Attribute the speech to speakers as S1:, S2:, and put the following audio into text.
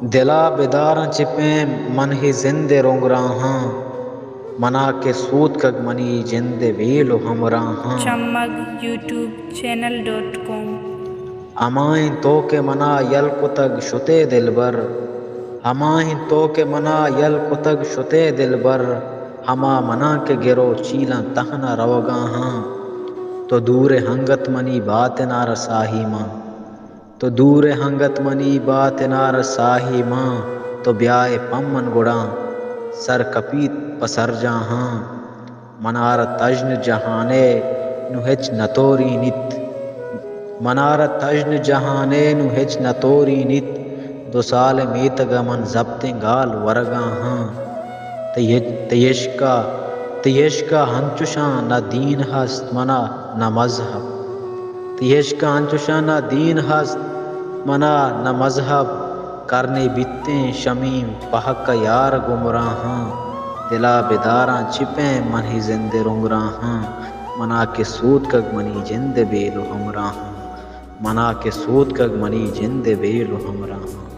S1: دلا بیداراں چپیں من ہی زندے رونگ راہاں منا کے سود کگ منی جند ویلو ہمراہاں
S2: chammagyoutubechannel.com
S1: ہمائیں تو کہ منا یل کتگ شتے دل بر ہمائیں تو کہ منا یل کتگ شتے دل بر ہما منا کے گرو چیلاں تہنا روگاں ہاں تو دور ہنگت منی بات نار ساہی ماں تو دور ہنگت منی بات نار ساہی ماں تو بیائے پمن گڑاں سر کپیت پسر جاہاں منار تجن جہانے نو ہچ نتوری نت منار تجن جہانے نو ہچ نتوری نت دو سال میتگ من ضبطیں گال ورگاں ہاں تیشکا ہنچوشاں نہ دین ہست منا نہ مذہب تیشکا ہنچوشاں نہ دین ہست منا نہ مذہب کرنے بیتیں شمیم پہک یار گمراہاں دلا بیداراں چپیں من ہی زندے رونگ راہاں منا کے سود کگ منی جند بیلو ہمراہاں منا کے سود کگ منی جند بیلو ہمراہاں